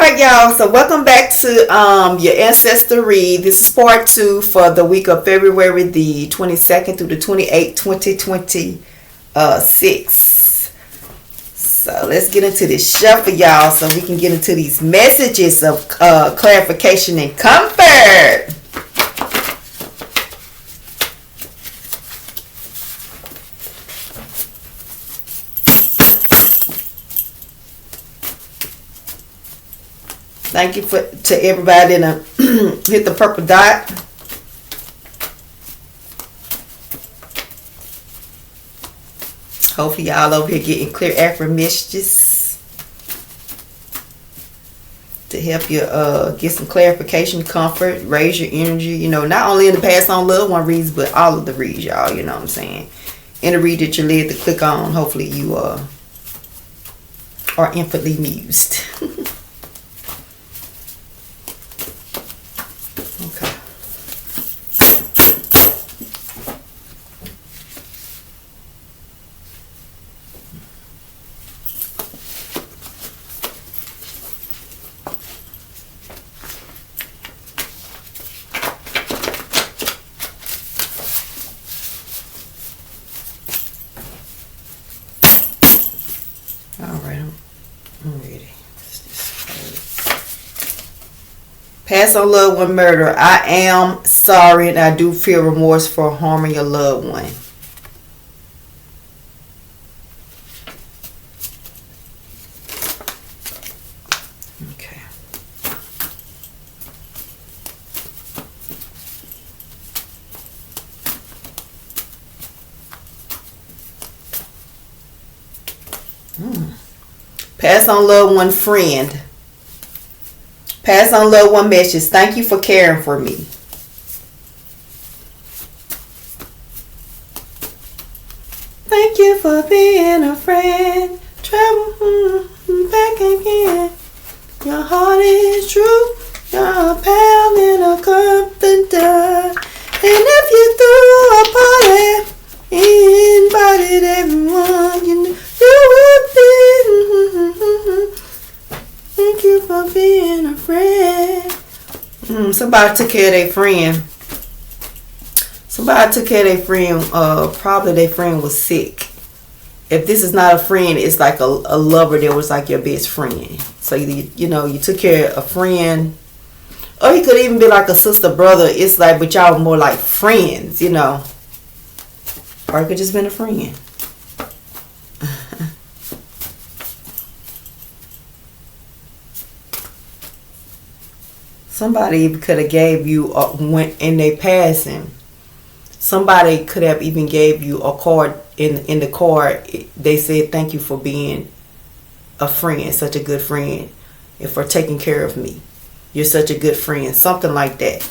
right, y'all. So welcome back to your Ancestor read. This is part 2 for the week of February the 22nd through the 28th, 2026. So let's get into this shuffle, y'all, so we can get into these messages of clarification and comfort. Thank you to everybody that hit the purple dot. Hopefully y'all over here getting clear affirmations to help you get some clarification, comfort, raise your energy. You know, not only in the Pass On Loved One reads, but all of the reads, y'all. You know what I'm saying? In the read that you're led to click on, hopefully you are infinitely amused. Alright, I'm ready. Pass on loved one murder. I am sorry and I do feel remorse for harming your loved one. Okay. Pass on loved one friend. Pass on loved one message. Thank you for caring for me. Thank you for being a friend. Travel back again. Your heart is true. You're a pal in a confidant. And if you threw a party, invited everyone you knew, you would be. Thank you for being a friend. Somebody took care of their friend. Somebody took care of their friend. Probably their friend was sick. If this is not a friend, it's like a lover that was like your best friend. So you took care of a friend. Or he could even be like a sister, brother. It's like, but y'all more like friends, you know. Or it could just been a friend. Somebody could have gave you when in their passing. Somebody could have even gave you a card. In the card, they said thank you for being a friend, such a good friend, and for taking care of me. You're such a good friend, something like that.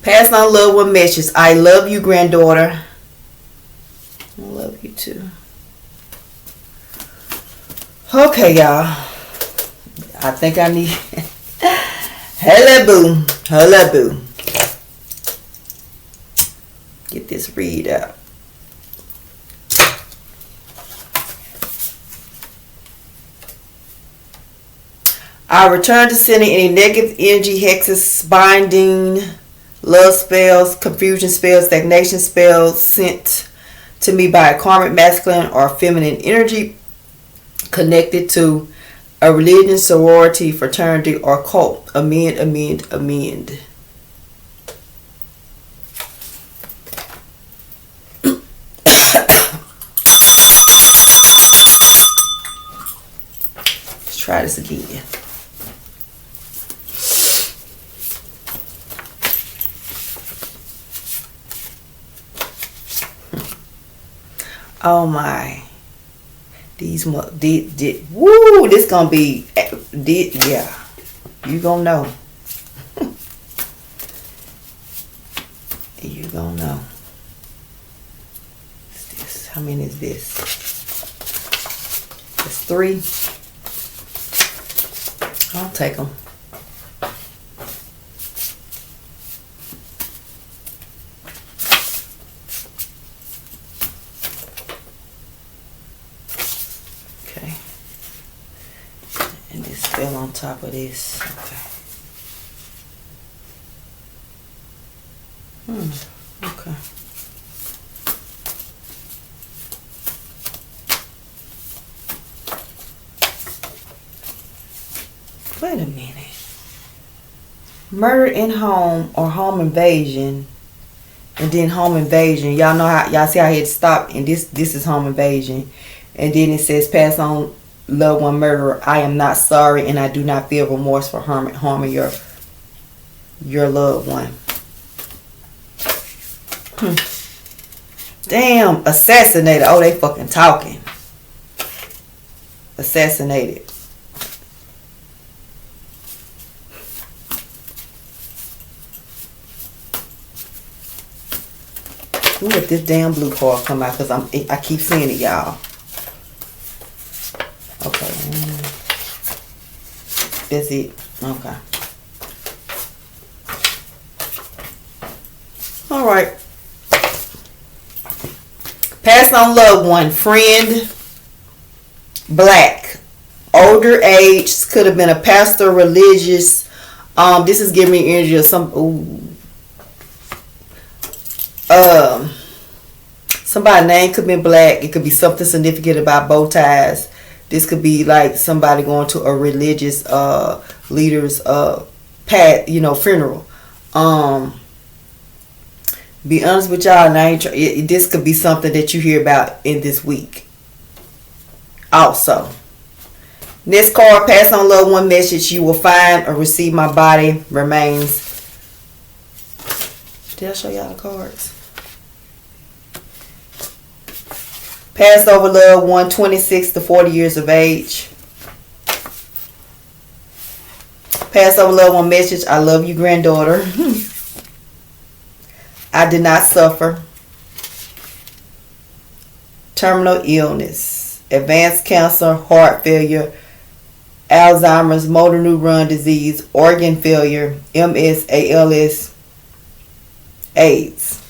Pass on loved one message. I love you, granddaughter. I love you too. Okay, y'all. I think I need. Hello, boo. Hello, boo. Get this read out. I return to sending any negative energy, hexes, binding, love spells, confusion spells, stagnation spells sent to me by a karmic masculine or feminine energy connected to a religion, sorority, fraternity, or cult. Amend, amend, amend. Let's try this again. Oh my. These woo, this gonna be yeah. You gonna know. You gonna know. What's this? How many is this? It's 3. I'll take them. spell on top of this. Okay. Okay. Wait a minute. Murder in home or home invasion, and then home invasion. Y'all know how, y'all see how it stopped, and this is home invasion, and then it says pass on loved one murderer. I am not sorry, and I do not feel remorse for harming your loved one. Damn, assassinated. Oh, they fucking talking. Assassinated. Ooh, if this damn blue card come out, because I keep seeing it, y'all. Okay. That's it. Okay. All right. Pass on loved one, friend, black, older age, could have been a pastor, religious. This is giving me energy of some. Ooh. Somebody's name could be black. It could be something significant about bow ties. This could be like somebody going to a religious leader's funeral. Be honest with y'all, and this could be something that you hear about in this week. Also, next card, pass on loved one message. You will find or receive my body remains. Did I show y'all the cards? Passed over loved one, 26 to 40 years of age. Passed over loved one message. I love you, granddaughter. I did not suffer. Terminal illness. Advanced cancer, heart failure, Alzheimer's, motor neuron disease, organ failure, MS, ALS, AIDS.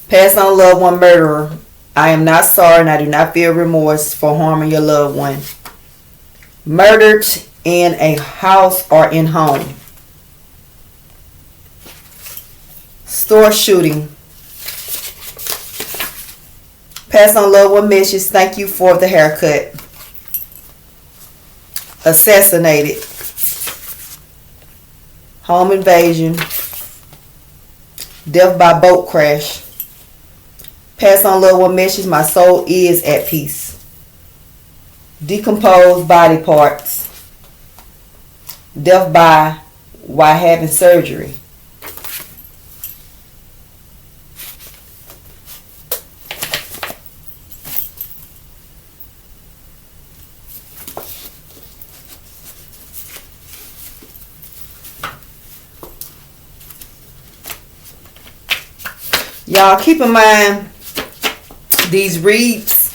Pass on loved one murderer. I am not sorry and I do not feel remorse for harming your loved one. Murdered in a house or in home. Store shooting. Pass on loved one message. Thank you for the haircut. Assassinated. Home invasion. Death by boat crash. Pass on loved one message. My soul is at peace. Decomposed body parts. Death by while having surgery. Y'all keep in mind these reads,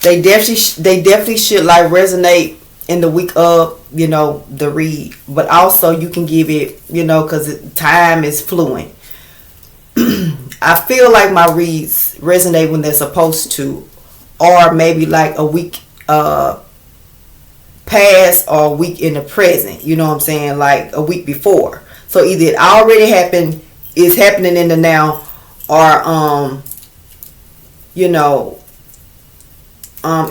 they definitely should like resonate in the week of, the read, but also you can give it, because time is fluent. I feel like my reads resonate when they're supposed to, or maybe like a week past or a week in the present, you know what I'm saying, like a week before. So either it already happened, is happening in the now, or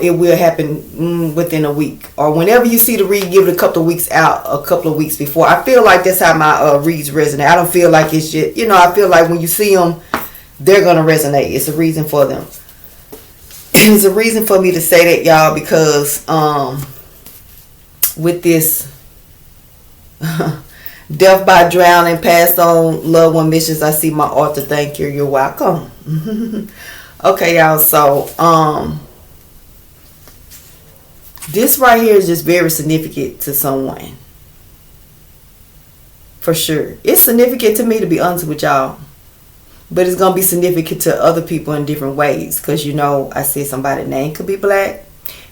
it will happen within a week, or whenever you see the read, give it a couple of weeks out, a couple of weeks before. I feel like that's how my reads resonate. I don't feel like it's just, I feel like when you see them, they're gonna resonate. It's a reason for them. It's a reason for me to say that, y'all, because with this death by drowning, passed on loved one missions, I see my author. Thank you. You're welcome. Okay, y'all. So this right here is just very significant to someone. For sure. It's significant to me, to be honest with y'all. But it's going to be significant to other people in different ways. Because, I said somebody's name could be black.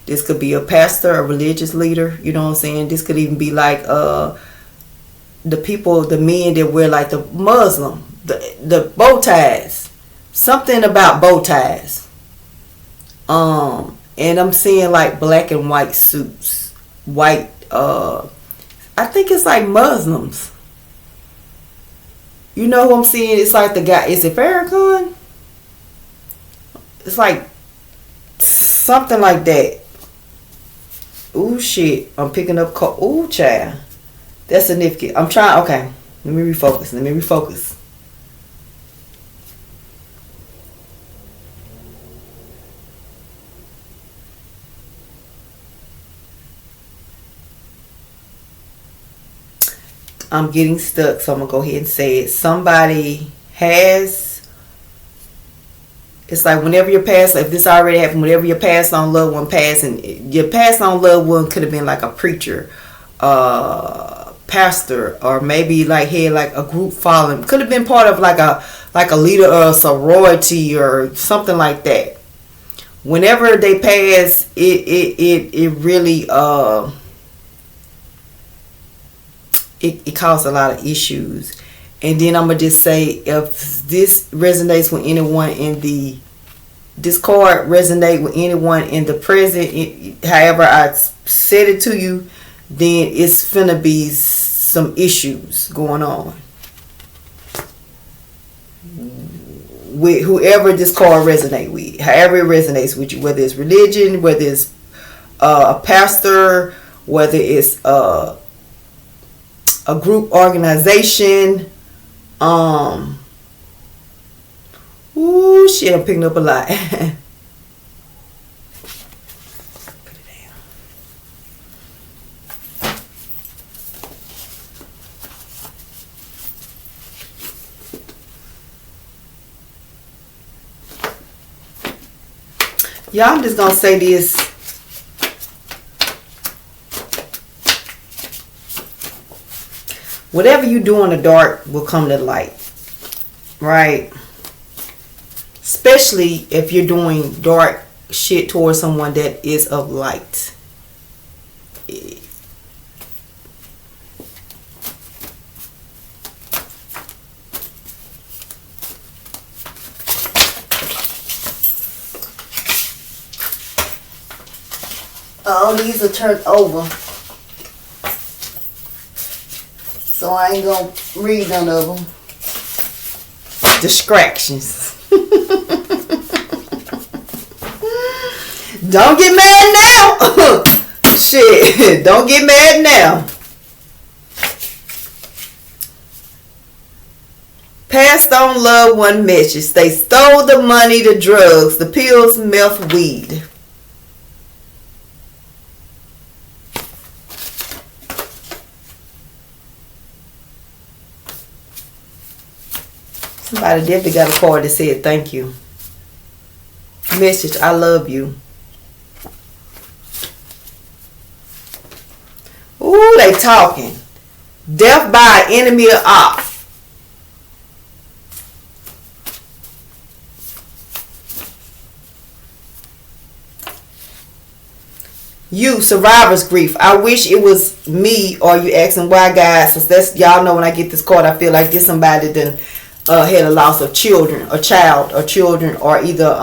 This could be a pastor, a religious leader. You know what I'm saying? This could even be like the people, the men that wear like the Muslim, the bow ties. something about bow ties. And I'm seeing like black and white suits. White, I think it's like Muslims. You know who I'm seeing? It's like the guy, is it Farrakhan? It's like something like that. Ooh, shit. I'm picking up, ooh, child. That's significant. I'm trying, okay. Let me refocus. I'm getting stuck, so I'm gonna go ahead and say it. Somebody has, it's like whenever you're passed, if this already happened, whenever your passed on loved one passed, and your passed on loved one could have been like a preacher, pastor, or maybe like had like a group following, could have been part of like a leader or a sorority or something like that. Whenever they pass, it really it caused a lot of issues. And then I'm gonna just say, if this resonates with anyone in the discord, resonate with anyone in the present, however I said it to you, then it's finna be some issues going on with whoever this card resonate with, however it resonates with you, whether it's religion, whether it's a pastor, whether it's a group organization. Ooh, shit, I'm picking up a lot. Put it down. Y'all, I'm just gonna say this. Whatever you do in the dark will come to light, right? Especially if you're doing dark shit towards someone that is of light. All these are turned over, so I ain't gonna read none of them. Distractions. Don't get mad now. Shit, don't get mad now. Passed on loved one message. They stole the money, the drugs, the pills, meth, weed. Somebody definitely got a card that said thank you. Message, I love you. Ooh, they talking. Death by an enemy or op. You, survivor's grief. I wish it was me, or you asking why, guys. So that's, y'all know when I get this card, I feel like this somebody done had a loss of children, a child, or children, or either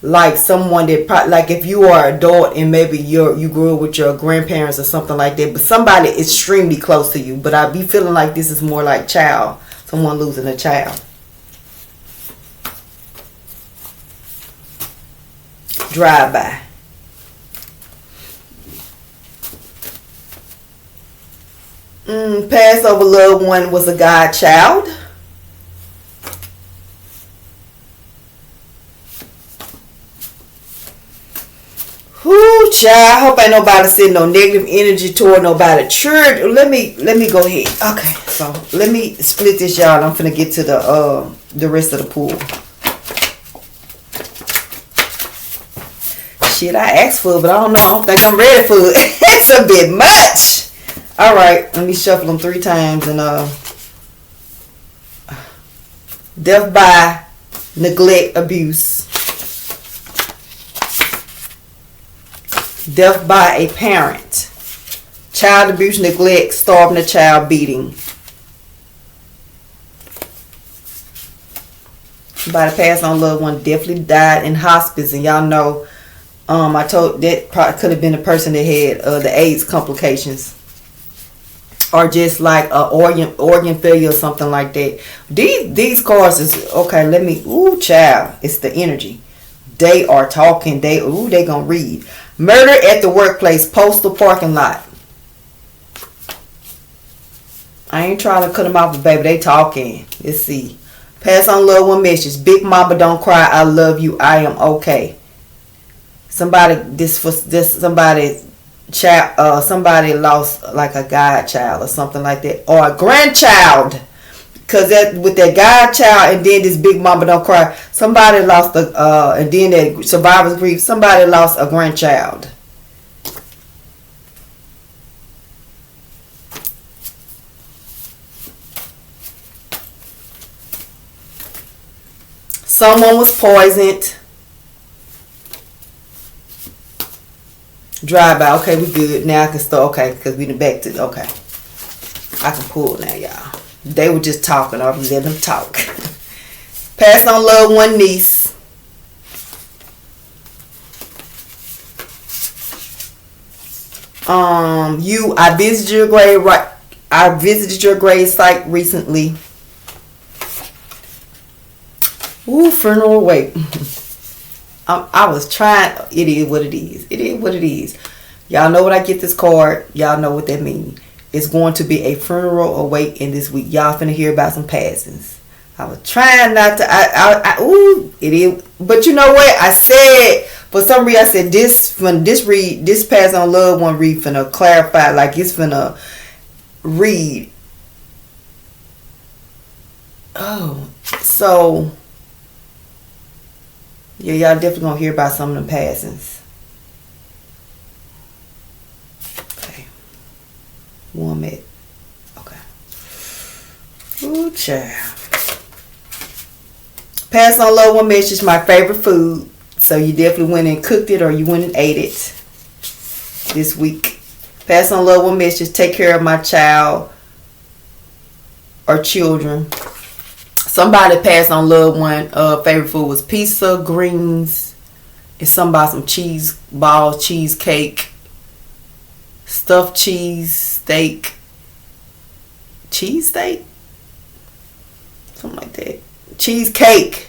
like someone that like if you are an adult and maybe you grew up with your grandparents or something like that, but somebody extremely close to you. But I be feeling like this is more like someone losing a child. Drive by. Passover loved one was a godchild. Whoo, child. I hope ain't nobody sending no negative energy toward nobody. Sure, let me go ahead. Okay, so let me split this, y'all. I'm finna get to the rest of the pool. Shit, I asked for it, but I don't know. I don't think I'm ready for it. It's a bit much. All right, let me shuffle them 3 times and death by neglect, abuse. Death by a parent. Child abuse, neglect, starving a child, beating. Somebody passed on, loved one definitely died in hospice, and y'all know, I told that probably could have been the person that had the AIDS complications, or just like a organ failure or something like that. These cards is okay. Let me. Ooh, child, it's the energy. They are talking. They gonna read. Murder at the workplace, postal parking lot. I ain't trying to cut them off, but baby, they talking. Let's see. Pass on loved one message. Big mama, don't cry. I love you. I am okay. Somebody child. Somebody lost like a godchild or something like that, or a grandchild. Cause that with that godchild and then this big mama don't cry. Somebody lost and then that survivor's grief. Somebody lost a grandchild. Someone was poisoned. Drive-by. Okay, we good. Now I can start. Okay, because we done back to... Okay. I can pull now, y'all. They were just talking. I'll let them talk. Pass on loved one niece. I visited your grave. I visited your grave site recently. Ooh, funeral wait. I was trying. It is what it is. It is what it is. Y'all know what I get this card. Y'all know what that means. It's going to be a funeral await in this week. Y'all finna hear about some passings. I was trying not to. Ooh, it is. But you know what? I said, for some reason, I said this pass on loved one read finna clarify. Like it's finna read. Oh, so. Yeah, y'all definitely gonna hear about some of them passings. Okay. Woman. Okay. Ooh, child. Pass on loved one message, my favorite food. So you definitely went and cooked it or you went and ate it this week. Pass on loved one message, take care of my child or children. Somebody passed on loved one. Favorite food was pizza, greens, and somebody some cheese balls, cheesecake, stuffed cheese, steak, something like that. Cheesecake.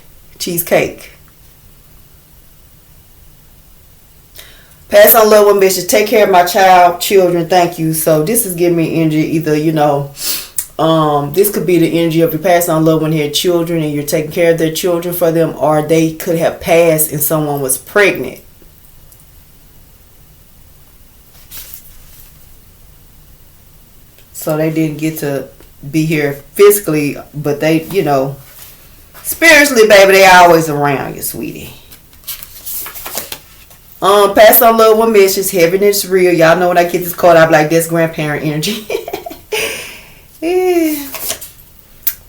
Pass on loved one message. Take care of my child, children. Thank you. So this is giving me energy. Either this could be the energy of your past on loved one had children and you're taking care of their children for them, or they could have passed and someone was pregnant. So they didn't get to be here physically, but they, spiritually, baby, they always around you, sweetie. Pass on loved one message. Heaven is real. Y'all know when I get this card, I'm like, that's grandparent energy. Yeah.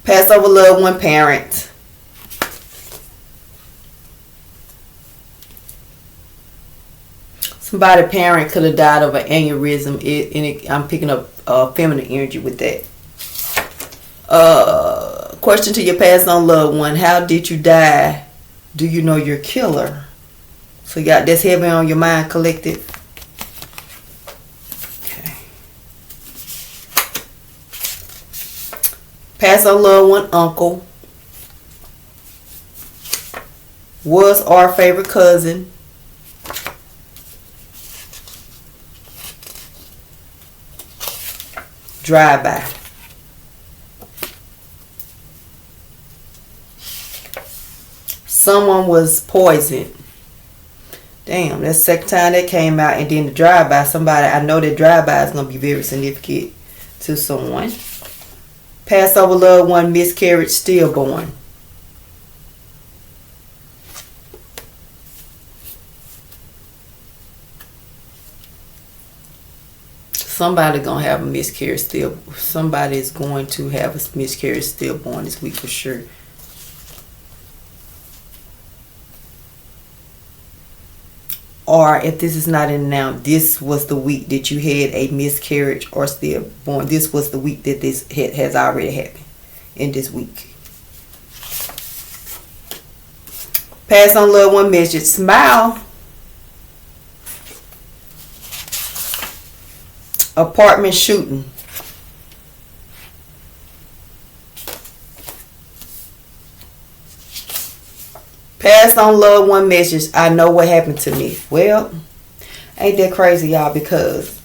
Pass over loved one parent. Somebody parent could have died of an aneurysm. I'm picking up feminine energy with that. Question to your past on loved one. How did you die? Do you know your killer? So you got this heavy on your mind, collective. Pass on loved one uncle. Was our favorite cousin. Drive-by. Someone was poisoned. Damn, that's the second time that came out. And then the drive-by. Somebody, I know that drive-by is going to be very significant to someone. Pass over loved one, miscarriage, stillborn. Somebody gonna have a miscarriage Somebody is going to have a miscarriage stillborn this week for sure. Or if this is not in now, this was the week that you had a miscarriage or stillborn. This was the week that this has already happened in this week. Pass on loved one message. Smile. Apartment shooting. Pass on loved one message. I know what happened to me. Well, ain't that crazy, y'all? Because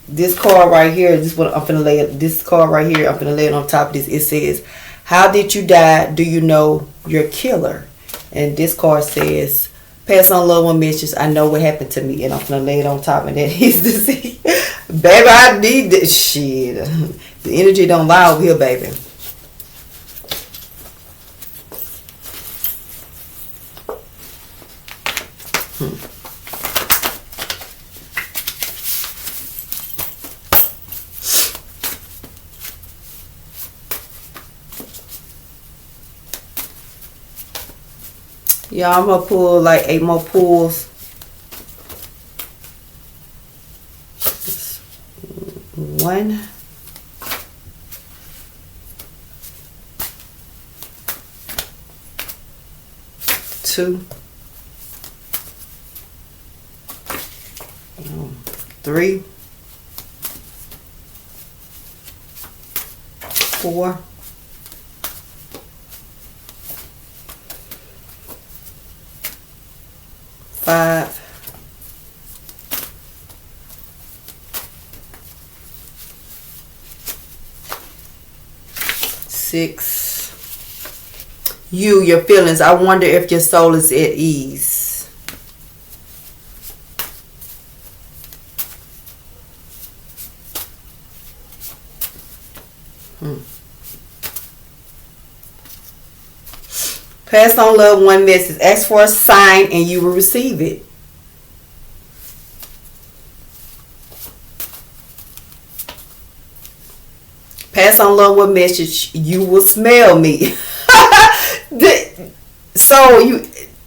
this card right here, this what I'm finna lay. This card right here, I'm finna lay it on top of this. It says, "How did you die? Do you know your killer?" And this card says, "Pass on loved one message. I know what happened to me," and I'm finna lay it on top of that. He's the see, baby. I need this shit. The energy don't lie over here, baby. Y'all, I'm gonna pull like 8 more pulls. One. Two. 3. 4. 5. 6. Your feelings. I wonder if your soul is at ease. Pass on loved one message. Ask for a sign and you will receive it. Pass on loved one message. You will smell me. So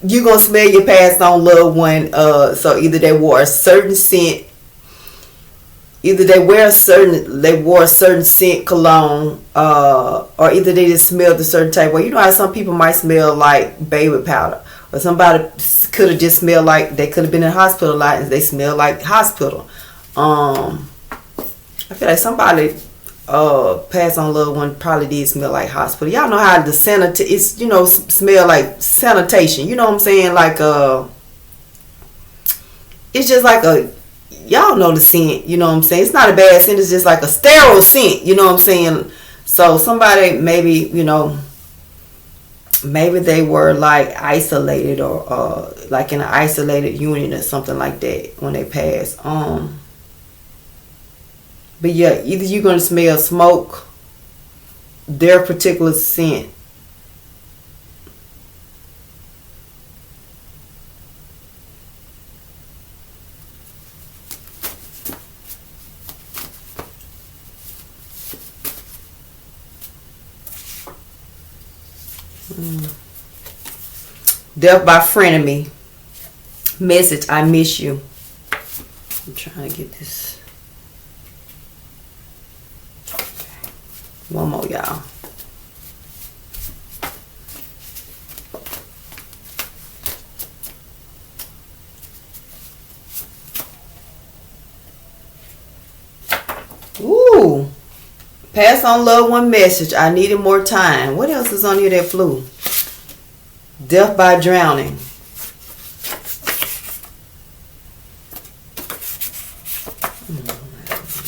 you gonna smell your passed on loved one. So either they wore a certain scent. Either they wore a certain scent cologne, or either they just smelled a certain type. Well, you know how some people might smell like baby powder, or somebody could have just smelled like they could have been in the hospital a lot and they smell like hospital. I feel like somebody passed on loved one probably did smell like hospital. Y'all know how the it's smell like sanitation. You know what I'm saying? Like it's just like a. Y'all know the scent, you know what I'm saying? It's not a bad scent, it's just like a sterile scent, you know what I'm saying? So somebody maybe, maybe they were like isolated or like in an isolated unit or something like that when they passed. But yeah, either you're going to smell smoke, their particular scent. Death by frenemy. Message, I miss you. I'm trying to get this. One more, y'all. Ooh. Pass on loved one message. I needed more time. What else is on here that flew? Death by drowning.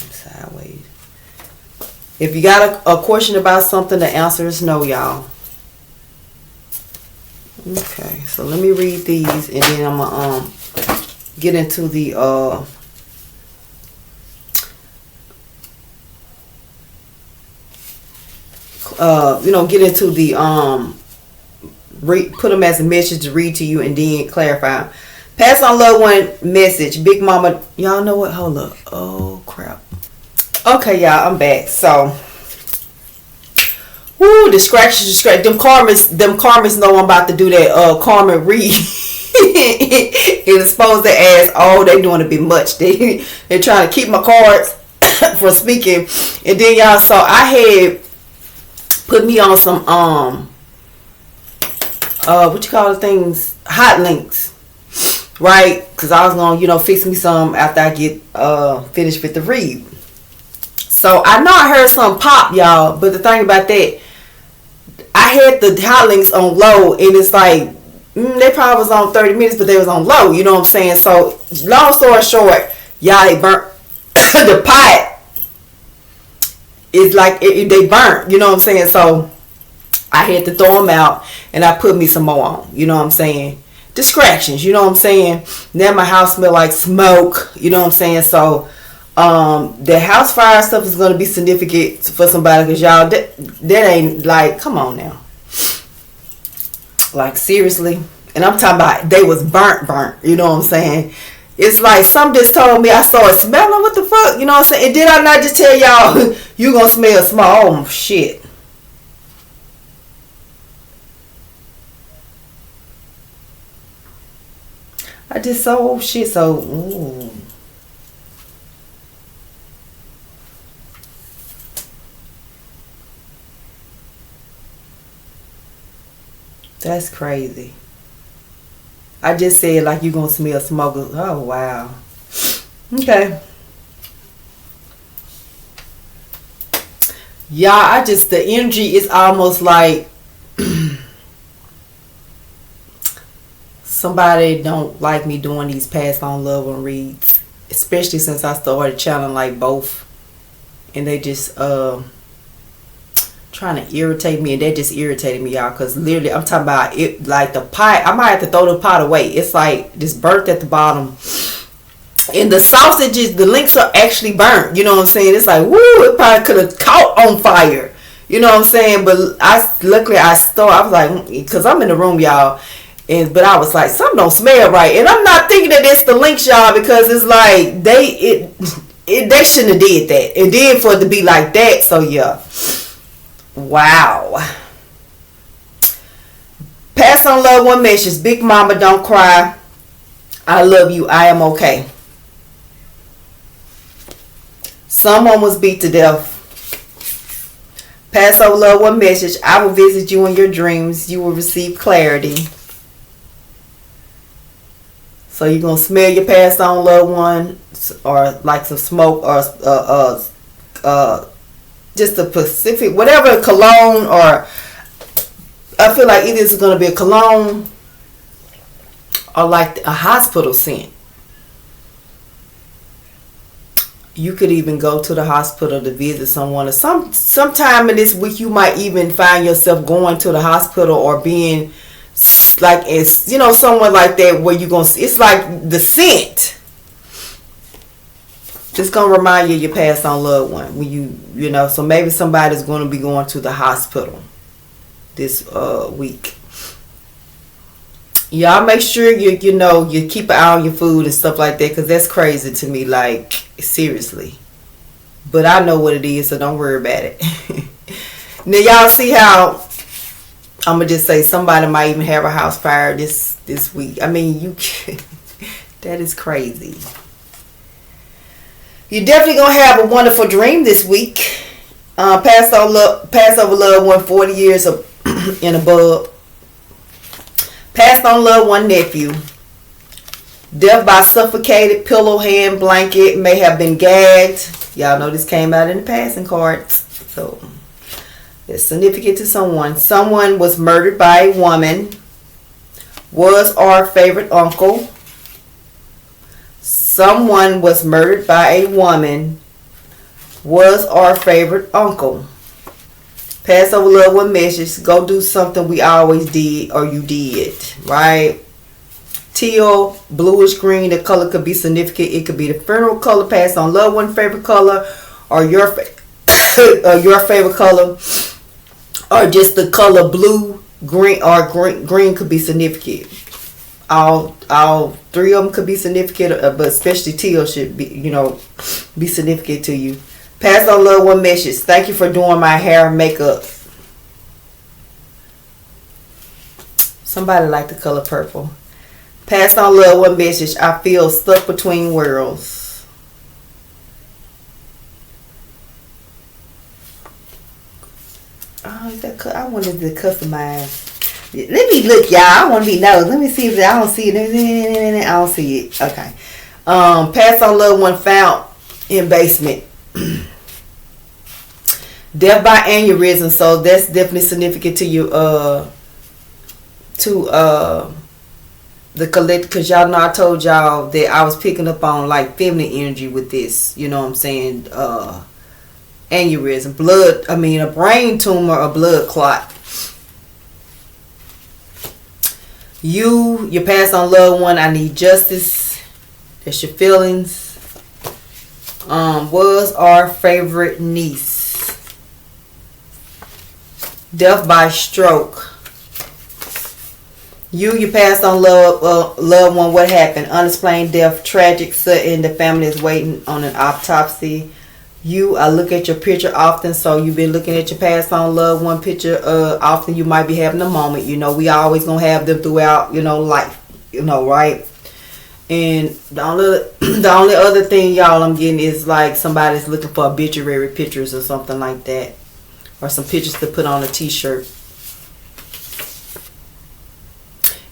Sideways. If you got a question about something, the answer is no, y'all. Okay, so let me read these and then I'm gonna get into the get into the put them as a message to read to you and then clarify. Pass on loved one message. Big Mama, y'all know what? Hold up. Oh crap. Okay, y'all, I'm back. So, distractions. Them karmas know I'm about to do that karma read. And expose their ass. Oh, they doing a bit much. They're trying to keep my cards for speaking. And then y'all saw I had put me on some what you call the things, hot links, right? Because I was gonna, fix me some after I get finished with the read. So I know I heard some pop, y'all, but the thing about that, I had the hot links on low, and it's like they probably was on 30 minutes, but they was on low. You know what I'm saying? So long story short, y'all, they burnt the pot. It's like they burnt. You know what I'm saying? So I had to throw them out, and I put me some more on. You know what I'm saying? Distractions. You know what I'm saying? Now my house smell like smoke. You know what I'm saying? So the house fire stuff is going to be significant for somebody, because y'all, that ain't like, come on now, like seriously. And I'm talking about they was burnt, you know what I'm saying? It's like some just told me I saw it smelling. What the fuck, you know what I'm saying? And did I not just tell y'all you gonna smell small? Oh shit. I just saw, oh shit. So ooh. That's crazy. I just said like you gonna smell smoke. Oh wow. Okay. Yeah, the energy is almost like somebody don't like me doing these past on love and reads, especially since I started channeling like both, and they just trying to irritate me, and that just irritated me, y'all, because literally I'm talking about it, like the pot, I might have to throw the pot away. It's like just burnt at the bottom, and the sausages, the links are actually burnt. You know what I'm saying? It's like, woo, it probably could have caught on fire. You know what I'm saying? But luckily I was like, because I'm in the room, y'all, but I was like, something don't smell right, and I'm not thinking that it's the links, y'all, because it's like they shouldn't have did that, and then for it to be like that. So yeah. Wow. Pass on loved one message. Big mama, don't cry. I love you. I am okay. Someone was beat to death. Pass on loved one message. I will visit you in your dreams. You will receive clarity. So you're going to smell your passed on loved one, or like some smoke, or just a Pacific, whatever, cologne, or I feel like either it's going to be a cologne or like a hospital scent. You could even go to the hospital to visit someone, or sometime in this week you might even find yourself going to the hospital, or being like, it's, someone like that, where you're going to, it's like the scent. It's going to remind you of your passed on loved one when so maybe somebody's going to be going to the hospital this week. Y'all make sure you keep an eye on your food and stuff like that, because that's crazy to me, like seriously. But I know what it is, so don't worry about it. Now y'all see how I'm going to just say somebody might even have a house fire this week. I mean, that is crazy. You're definitely going to have a wonderful dream this week. Pass over loved one 40 years and above. Passed on loved one nephew. Death by suffocated, pillow, hand, blanket, may have been gagged. Y'all know this came out in the passing cards. So it's significant to someone. Someone was murdered by a woman. Was our favorite uncle. Someone was murdered by a woman. Was our favorite uncle. Pass over loved one message. Go do something we always did, or you did. Right? Teal, bluish green. The color could be significant. It could be the funeral color. Pass on loved one favorite color, or your favorite color, or just the color blue, green, or green could be significant. All three of them could be significant, but especially teal should be significant to you. Pass on loved one message. Thank you for doing my hair and makeup. Somebody like the color purple. Pass on loved one message. I feel stuck between worlds. I wanted to customize. Let me look, y'all. I want to be nosy. Let me see if I don't see it. I don't see it. Okay. Pass on loved one found in basement. Death by aneurysm. So that's definitely significant to you. The collective, because y'all know I told y'all that I was picking up on like feminine energy with this. You know what I'm saying? Aneurysm, a brain tumor, a blood clot. Your past on loved one, I need justice. That's your feelings. Was our favorite niece. Death by stroke. Your past on loved one, what happened? Unexplained death, tragic, sudden. The family is waiting on an autopsy. I look at your picture often, so you've been looking at your past on loved one picture often. You might be having a moment. We always gonna have them throughout, life. Right? And the only other thing, y'all, I'm getting is like somebody's looking for obituary pictures or something like that, or some pictures to put on a T-shirt.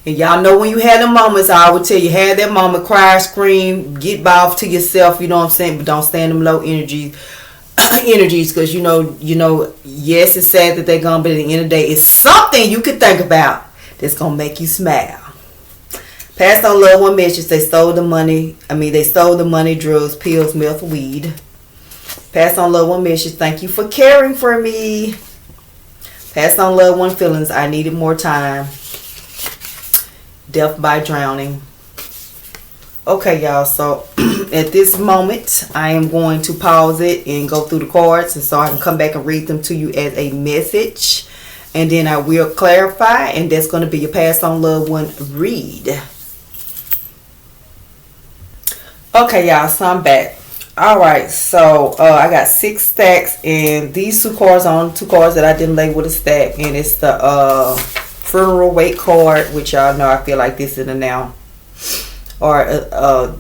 And y'all know when you had the moments, I would tell you, have that moment, cry, scream, get off to yourself, you know what I'm saying? But don't stay in them low energies, because yes, it's sad that they're gone, but at the end of the day, it's something you can think about that's gonna make you smile. Passed on loved one message. They stole the money, drugs, pills, meth, weed. Passed on loved one message. Thank you for caring for me. Passed on loved one feelings. I needed more time. Death by drowning. Okay, y'all, so at this moment I am going to pause it and go through the cards, and so I can come back and read them to you as a message, and then I will clarify, and that's going to be your past on loved one read. Okay, y'all, so I'm back. Alright, so I got 6 stacks, and these 2 cards are two cards that I didn't label with a stack, and it's the funeral wake card, which y'all know I feel like this is the now, or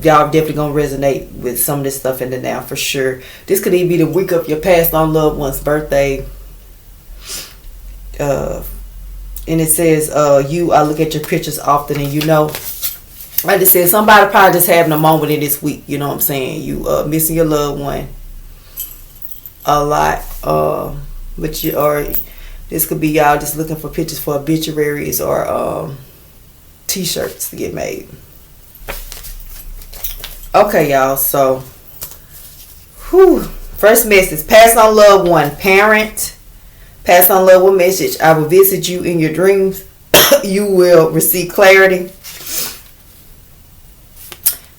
y'all definitely gonna resonate with some of this stuff in the now for sure. This could even be the week of your past on loved one's birthday, and it says I look at your pictures often, and like I said, somebody probably just having a moment in this week, you know what I'm saying? You missing your loved one a lot, but this could be y'all just looking for pictures for obituaries or T-shirts to get made. Okay, y'all. So, first message. Pass on loved one. Parent. Pass on loved one message. I will visit you in your dreams. You will receive clarity.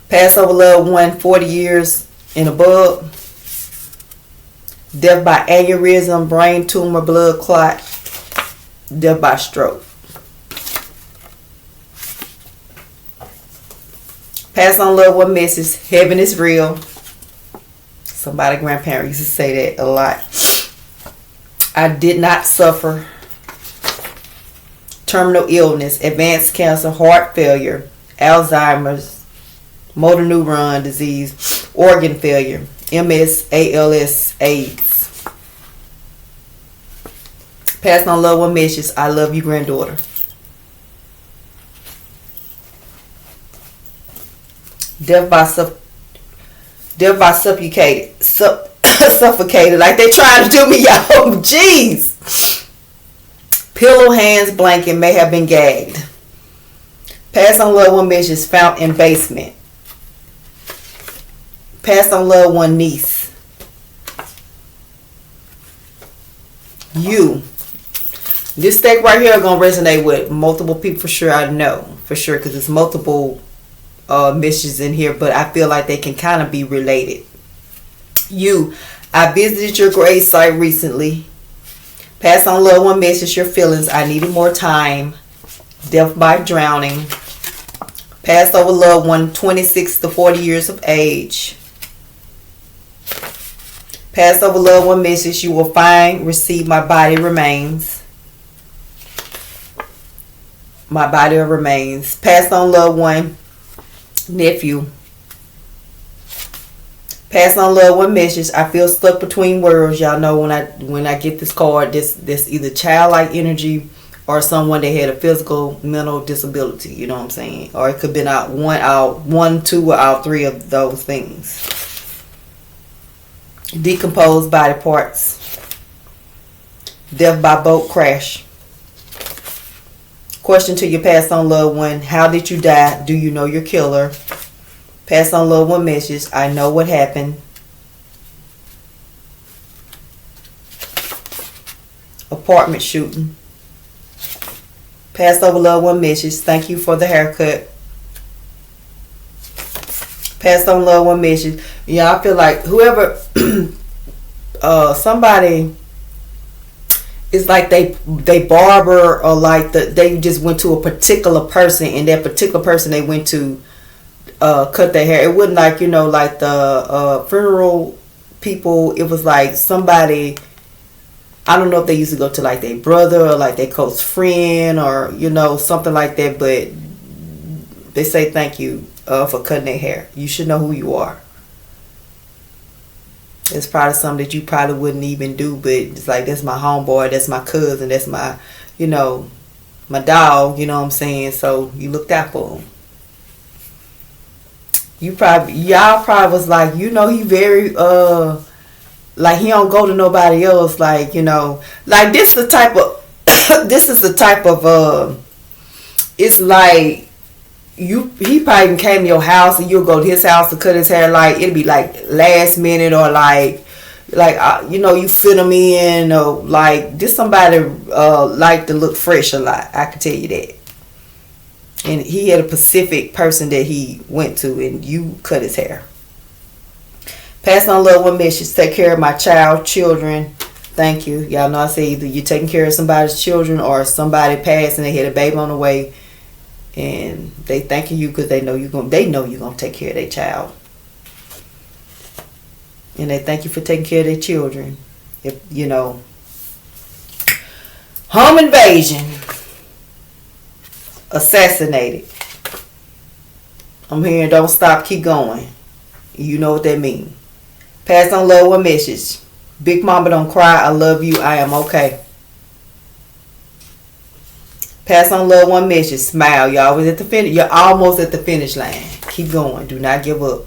Pass over loved one 40 years and above. Death by aneurysm, brain tumor, blood clot. Death by stroke. Pass on loved one message. Heaven is real. Somebody grandparent used to say that a lot. I did not suffer terminal illness, advanced cancer, heart failure, Alzheimer's, motor neuron disease, organ failure, MS, ALS, AIDS. Pass on loved one message. I love you, granddaughter. Death by suffocated. Suffocated. Like they trying to do me, y'all. Jeez. Pillow, hands, blanket may have been gagged. Pass on loved one message. Found in basement. Pass on loved one niece. You. This stack right here are going to resonate with multiple people for sure. I know. For sure. Because there's multiple messages in here. But I feel like they can kind of be related. You. I visited your grave site recently. Pass on loved one message. Your feelings. I needed more time. Death by drowning. Passed over loved one 26 to 40 years of age. Passed over loved one message. You will find, receive my body remains. My body remains. Passed on loved one nephew. Passed on loved one message. I feel stuck between worlds. Y'all know when I get this card, this either childlike energy or someone that had a physical, mental disability. You know what I'm saying? Or it could have been one, two, or all three of those things. Decomposed body parts. Death by boat crash. Question to your passed on loved one. How did you die? Do you know your killer? Passed on loved one message. I know what happened. Apartment shooting. Passed over loved one message. Thank you for the haircut. Passed on loved one message. Yeah, I feel like whoever somebody, it's like they barber, or like they just went to a particular person, and that particular person they went to cut their hair. It wasn't like, like the funeral people. It was like somebody, I don't know if they used to go to like their brother or like their close friend, or something like that, but they say thank you for cutting their hair. You should know who you are. It's probably something that you probably wouldn't even do, but it's like, that's my homeboy, that's my cousin, that's my, my dog, you know what I'm saying? So you looked out for him. Y'all probably was like, he very, like he don't go to nobody else, like, like this is the type of, it's like, he probably even came to your house and you'll go to his house to cut his hair. Like, it'd be like last minute, or like you fit him in, or like just somebody like to look fresh a lot. I can tell you that. And he had a specific person that he went to, and you cut his hair. Pass on loved one message. Take care of my children. Thank you. Y'all know I say either you're taking care of somebody's children, or somebody passed and they had a baby on the way, and they thanking you because they know you're gonna take care of their child, and they thank you for taking care of their children. If home invasion, assassinated. I'm hearing don't stop, keep going. You know what that means. Pass on loved one message. Big mama, don't cry. I love you. I am okay. Pass on loved one message. Smile. You're always at the finish. You're almost at the finish line. Keep going. Do not give up.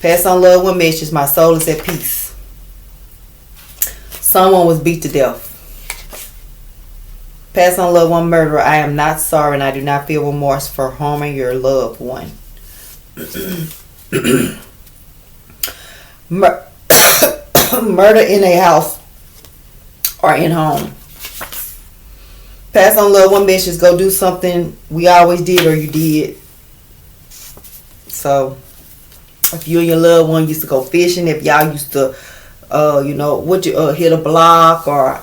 Pass on loved one message. My soul is at peace. Someone was beat to death. Pass on loved one murderer. I am not sorry, and I do not feel remorse for harming your loved one. Murder in a house or in home. Pass on loved one message. Go do something we always did, or you did. So if you and your loved one used to go fishing, if y'all used to hit a block, or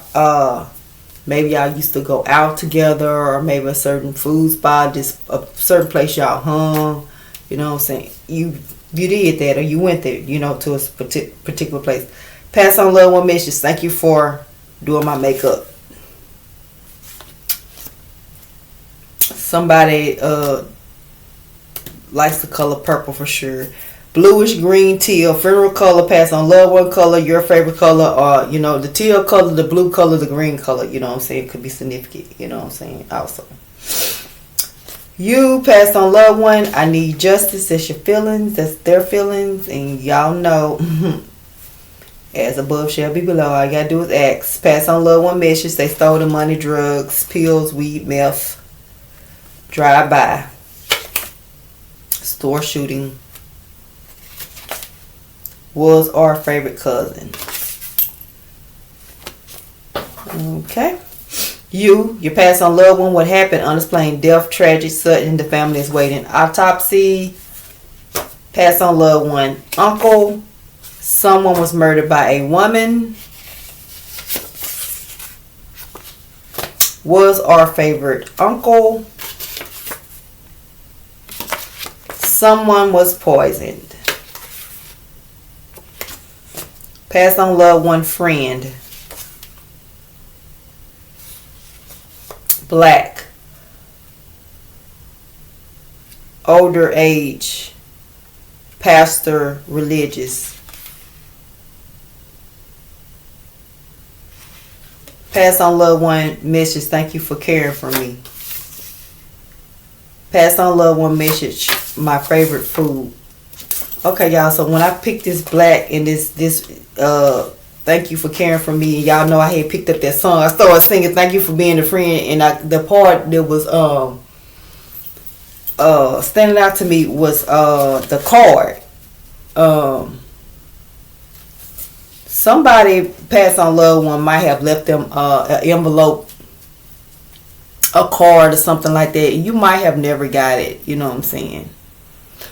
maybe y'all used to go out together, or maybe a certain food spot, just a certain place y'all hung, you know what I'm saying? You did that, or you went there, to a particular place. Pass on loved one message. Thank you for doing my makeup. Somebody likes the color purple for sure. Bluish, green, teal, funeral color. Pass on loved one color, your favorite color, or the teal color, the blue color, the green color. You know what I'm saying? Could be significant. You know what I'm saying? Also, you passed on loved one. I need justice. That's your feelings. That's their feelings, and y'all know. As above shall be below. All you gotta do is ask. Pass on loved one message. They stole the money, drugs, pills, weed, meth. Drive by. Store shooting. Was our favorite cousin. Okay. You pass on loved one. What happened? Unexplained death, tragic, sudden. The family is waiting. Autopsy. Pass on loved one. Uncle. Someone was murdered by a woman. Was our favorite uncle. Someone was poisoned. Pass on loved one friend. Black. Older age. Pastor, religious. Pass on loved one message. Thank you for caring for me. Pass on loved one message. My favorite food. Okay, y'all. So when I picked this black and this thank you for caring for me, and y'all know I had picked up that song. I started singing "Thank you for being a friend," and the part that was standing out to me was the card. Somebody passed on loved one might have left them an envelope, a card or something like that. You might have never got it. You know what I'm saying?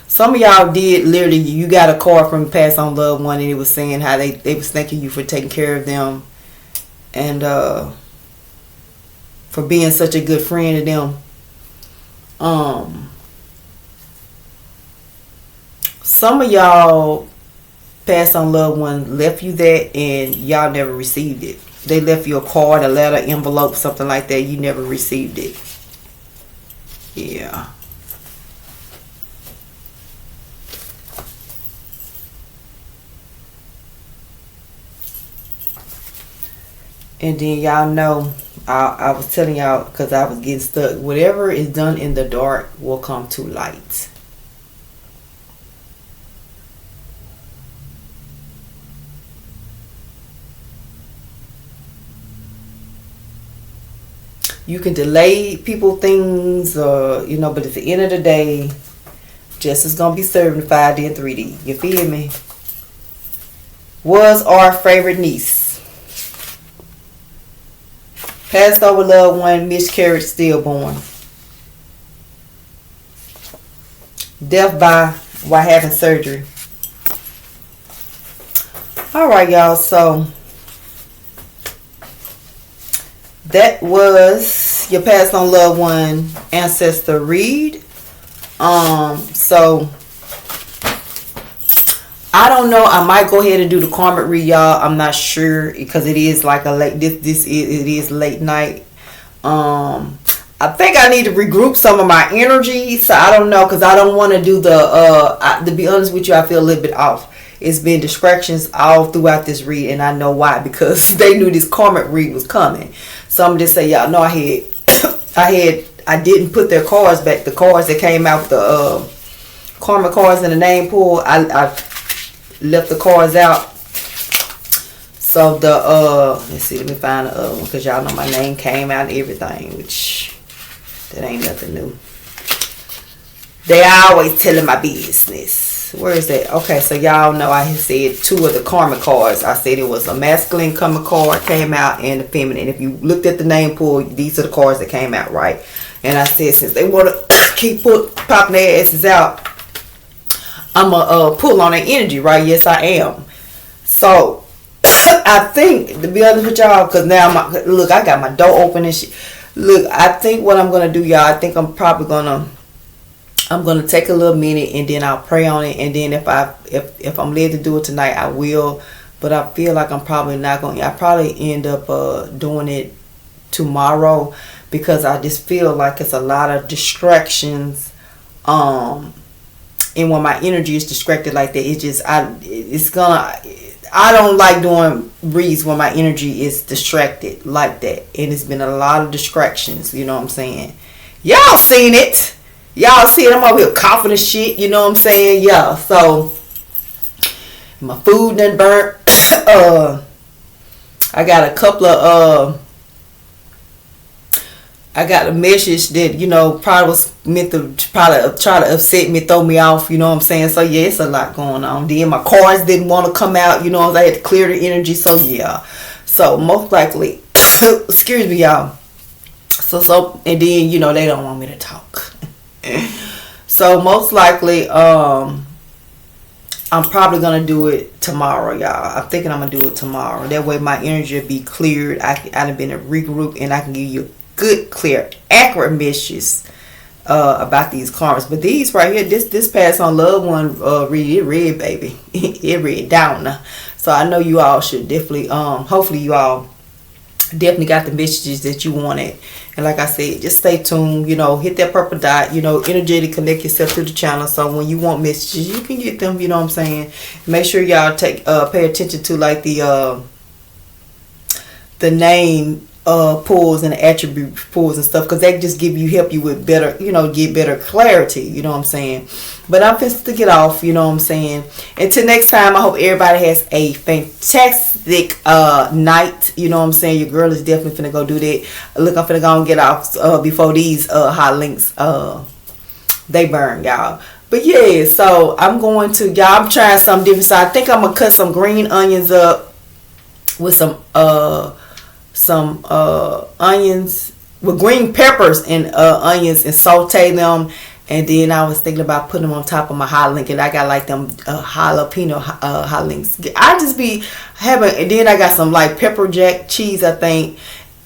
Some of y'all did literally. You got a card from passed on loved one, and it was saying how they was thanking you for taking care of them, and for being such a good friend to them. Some of y'all passed on loved one left you that, and y'all never received it. They left you a card, a letter, envelope, something like that. You never received it. Yeah. And then y'all know, I was telling y'all, because I was getting stuck. Whatever is done in the dark will come to light. You can delay people things, or but at the end of the day, justice gonna be served in 5D and 3D. You feel me? Was our favorite niece. Passed over loved one, miscarriage, stillborn. Death while having surgery. Alright, y'all, so that was your passed on loved one ancestor read. So I don't know. I might go ahead and do the karmic read, y'all. I'm not sure because it is like a late. It is late night. I think I need to regroup some of my energy. So I don't know, because I don't want to do to be honest with you, I feel a little bit off. It's been distractions all throughout this read, and I know why, because they knew this karmic read was coming. So I'm just saying, y'all know I didn't put their cards back. The cards that came out, the karmic cards in the name pool, I left the cards out. So let's see, let me find the other one, because y'all know my name came out and everything, which that ain't nothing new. They always telling my business. Where is that? Okay, so y'all know I said 2 of the karma cards. I said it was a masculine karma card came out and a feminine. If you looked at the name pool, these are the cards that came out, right? And I said, since they want to keep popping their asses out, I'm going to pull on their energy, right? Yes, I am. So I think, to be honest with y'all, because now, look, I got my door open and shit. Look, I think what I'm going to do, y'all, I think I'm probably going to take a little minute, and then I'll pray on it, and then if I'm led to do it tonight, I will. But I feel like I'm probably not going to. I probably end up doing it tomorrow, because I just feel like it's a lot of distractions. And when my energy is distracted like that, I don't like doing reads when my energy is distracted like that. And it's been a lot of distractions, you know what I'm saying? Y'all seen it. Y'all see it. I'm over here coughing and shit, you know what I'm saying? Yeah, so my food done burnt. I got a couple of I got a message that, probably was meant to try to upset me, throw me off, you know what I'm saying? So yeah, it's a lot going on. Then my cards didn't want to come out, I had to clear the energy. So yeah. So most likely excuse me, y'all. So and then, they don't want me to talk. So most likely I'm probably gonna do it tomorrow, y'all. I'm thinking I'm gonna do it tomorrow. That way my energy will be cleared. I've been a regroup, and I can give you good, clear, accurate messages about these karmas. But these right here, this pass on loved one it read, baby. It read down. So I know you all should definitely hopefully you all definitely got the messages that you wanted. And like I said, just stay tuned, hit that purple dot, energetic, connect yourself to the channel, so when you want messages, you can get them, you know what I'm saying? Make sure y'all pay attention to like the name pulls and attribute pulls and stuff, because that just help you with better, get better clarity, you know what I'm saying. But I'm just to get off, you know what I'm saying. Until next time, I hope everybody has a fantastic night, you know what I'm saying. Your girl is definitely finna go do that. Look, I'm finna go and get off before these hot links they burn, y'all. But yeah, so I'm trying something different. So I think I'm gonna cut some green onions up with some onions with green peppers and onions, and saute them. And then I was thinking about putting them on top of my hot link, and I got like them jalapeno hot links. I just be having, and then I got some like pepper jack cheese. I think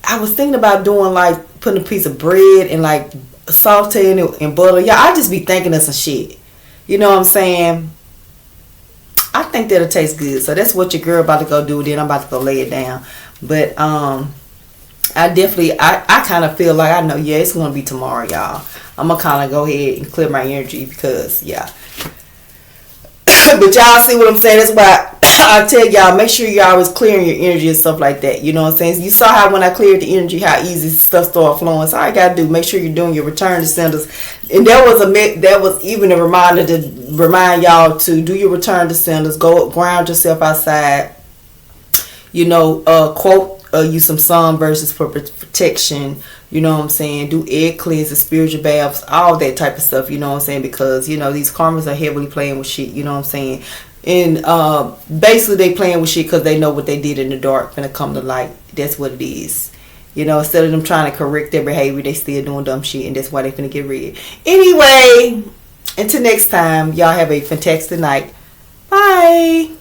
I was thinking about doing like putting a piece of bread and like sauteing it in butter. Yeah, I just be thinking of some shit. You know what I'm saying? I think that'll taste good. So that's what your girl about to go do. Then I'm about to go lay it down. But I kind of feel like I know, yeah, it's gonna be tomorrow, y'all. I'm gonna kind of go ahead and clear my energy, because yeah. But y'all see what I'm saying? That's why I tell y'all, make sure you're always clearing your energy and stuff like that. You know what I'm saying? You saw how when I cleared the energy, how easy stuff started flowing. So all you gotta do, make sure you're doing your return to senders. And that was even a reminder to remind y'all to do your return to senders. Go ground yourself outside. Quote use some sun verses for protection. You know what I'm saying? Do egg cleanses, spiritual baths, all that type of stuff. You know what I'm saying? Because these karmas are heavily playing with shit. You know what I'm saying? And basically they playing with shit because they know what they did in the dark gonna come to light. That's what it is. Instead of them trying to correct their behavior, they still doing dumb shit, and that's why they finna get rid. Anyway, until next time, y'all have a fantastic night. Bye.